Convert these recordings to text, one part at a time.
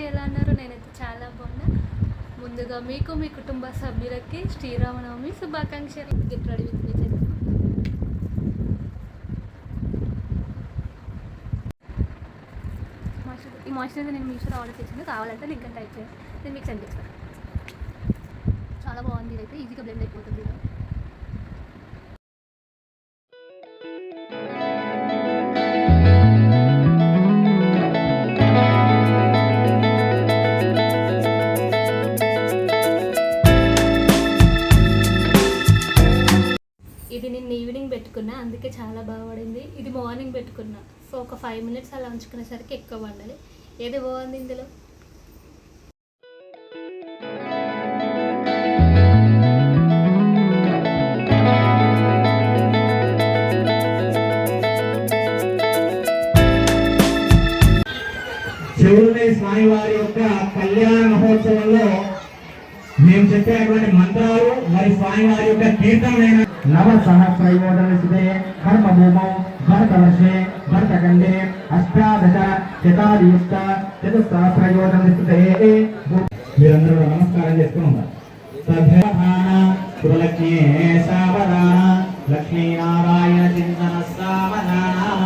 ఎలా అన్నారు? నేనైతే చాలా బాగున్నా. ముందుగా మీకు మీ కుటుంబ సభ్యులకి శ్రీరామనవమి శుభాకాంక్షలు. గెట్ రెడీ విత్ మీ చెల్లి. ఈ మాయిశ్చరైజర్ నేను మీషోలో ఆర్డర్ చేసాను. కావాలంటే లింక్ టైప్ చేయండి, నేను మీకు సెండ్ చేస్తాను. చాలా బాగుంది. ఇదైతే ఈజీగా బ్లెండ్ అయిపోతుంది. ఇది నేను ఈవినింగ్ పెట్టుకున్నా, అందుకే చాలా బాగుపడింది. ఇది మార్నింగ్ పెట్టుకున్నా, సో ఒక 5 minutes అలా ఉంచుకునేసరికి ఎక్కువ పడాలి. ఏది బాగుంది ఇందులో? శివుని స్వామివారి యొక్క కళ్యాణ మహోత్సవంలో మేము చెప్పేటువంటి మంత్రాలు మరి స్వామివారి యొక్క కీర్తనమైన నవ సహస్రయోధన సిద్ధే కర్మభూమౌ భరతవర్షే భరతఖండే అష్టాదశ శతాధియుక్త చతుస్సహస్రయోధన సిద్ధే. మీరందరూ నమస్కారం చేసుకుని ఉన్నారు. లక్ష్మీ సావధాన లక్ష్మీనారాయణ చింతన సావధాన.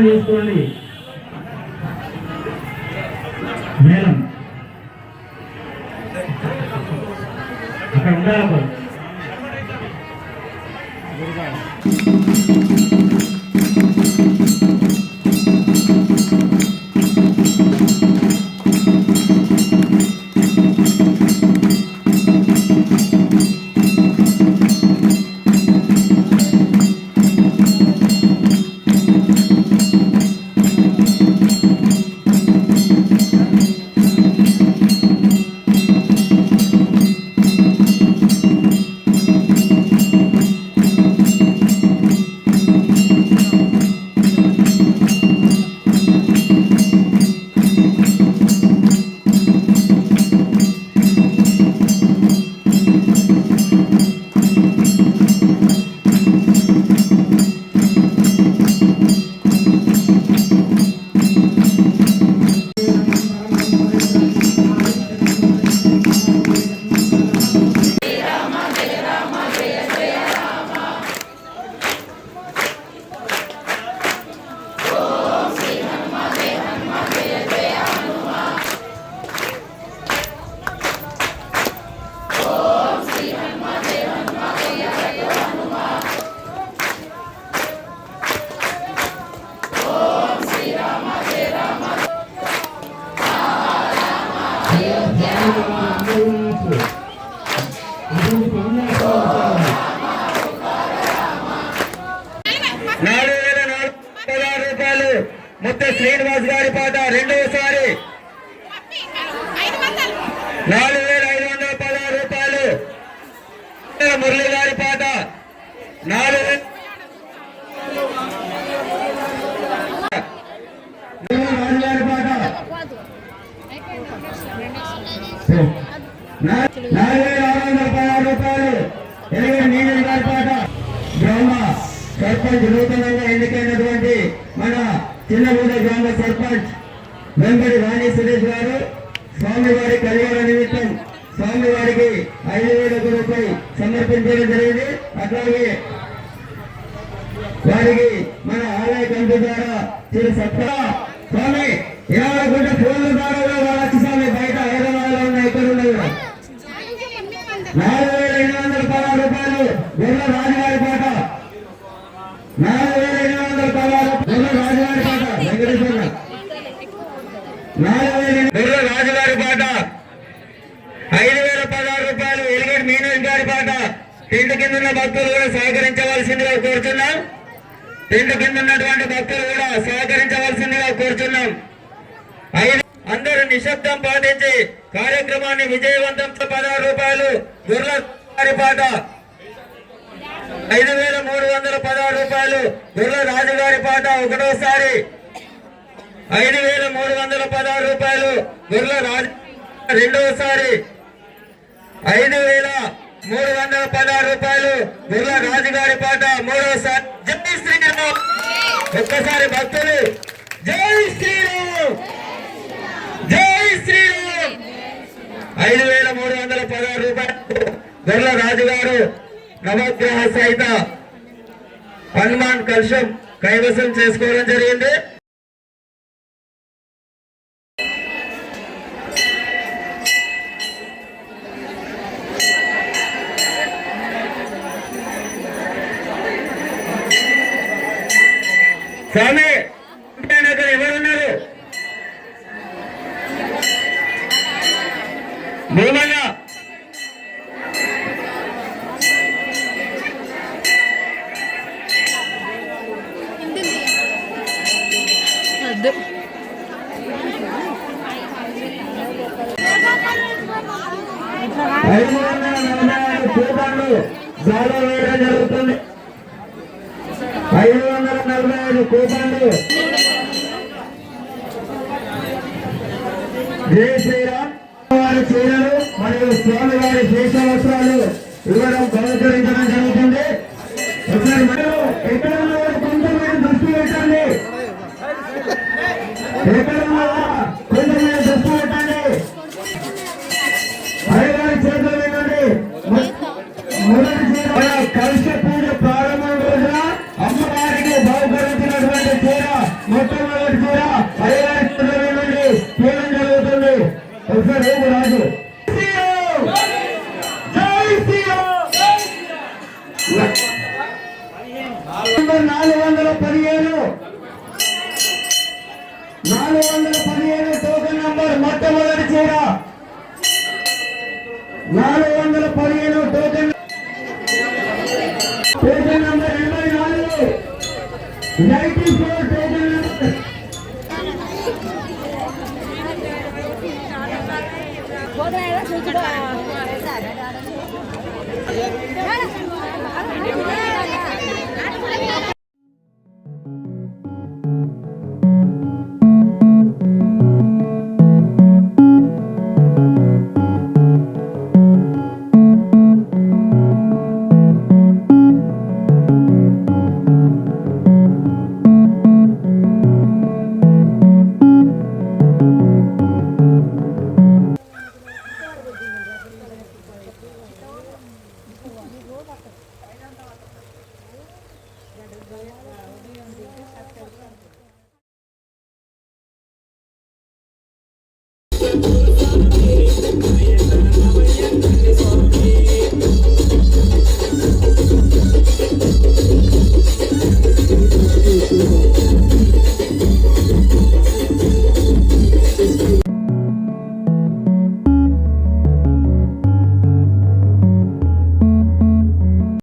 చేసుకోండి. మేళం అక్కడ ఉండాలి. రూపాయలు ముత్త శ్రీనివాస్ గారి పాట రెండవసారి 4,516 రూపాయలు. మురళి గారి పాట 4,000 రాజుగారి పాట 4,616 రూపాయలు. నీలం గారి పాట గ్రామ సర్పంచ్ నూతనంగా ఎన్నికైనటువంటి మన చిన్నగూడ గ్రామ సర్పంచ్ వెంకటి రాణి సురేష్ గారు స్వామివారి కళ్యాణ నిమిత్తం స్వామివారికి 5,000 రూపాయలు సమర్పించడం జరిగింది. అట్లాగే వారికి మన ఆలయ కమిటీ ద్వారా చిరు సత్తా స్వామి 20 గుంట ఫోన్ల ద్వారా వాళ్ళ స్వామి బయట హైదరాబాద్ లో ఉన్న ఇక్కడ ఉన్నది 4,816 రూపాయలు. గొర్రె రాజుగారి పాట 4,816 గొర్రె రాజుగారి పాట వెంకటేశ్వర 4,000 గొర్రె రాజుగారి పాట 5,016 రూపాయలు ఎలిగేట్ మీనూజ్ గారి పాట. టెంట్ కింద ఉన్న భక్తులు కూడా సహకరించవలసిందిగా కోరుతున్నాం. టెంట్ కింద ఉన్నటువంటి భక్తులు కూడా సహకరించవలసిందిగా కోరుతున్నాం. అందరూ నిశ్శబ్దం పాటించి కార్యక్రమాన్ని విజయవంతం. 16 రూపాయలు గుర్ల గారి పాట. 5,316 రూపాయలు గుర్ల రాజుగారి పాట ఒకటోసారి. 5,316 రూపాయలు గుర్ల రాజు రెండోసారి. 5,316 రూపాయలు గుర్ల రాజుగారి పాట మూడోసారి. జై శ్రీరామ్. ఒక్కసారి భక్తులు జై శ్రీరామ్, జై శ్రీరామ్. 5,316 రూపాయలు గుర్ల రాజుగారు నవగ్రహ సహిత హనుమాన్ కలశం కైవసం చేసుకోవడం జరిగింది. స్వామి అక్కడ ఎవరున్నారు? భూమన్న కూపన్లు జాలో వేయడం జరుగుతుంది. 545 కూపన్లు. జై శ్రీరామ్. వారి చీరలు మరియు స్వామి వారి శేష వస్త్రాలు ఇవ్వడం బహుకరించడం జరుగుతుంది. ఒకసారి మరియు ఎక్కడ ఉన్నవారు కొంచెం మీరు దృష్టి పెట్టండి. ఎక్కడ ఉన్నారా కొంచెం మీరు దృష్టి పెట్టండి. అయ్యగారి చేతులు వినండి. మొదటి చీర కలశ పూజ ప్రారంభం రోజున అమ్మవారికి బహుకరించినటువంటి చీర మొట్టమొదటి చీర అయ్యగారి చేతులు వినండి చేయడం జరుగుతుంది. ఒకసారి రేపు రాజు జై శ్రీరామ్. 415 టోకెన్ నంబర్ మొట్టమొదటి చీర 415 టోకెన్ నంబర్ 84 94 టోకెన్ నంబర్ बोल रहा है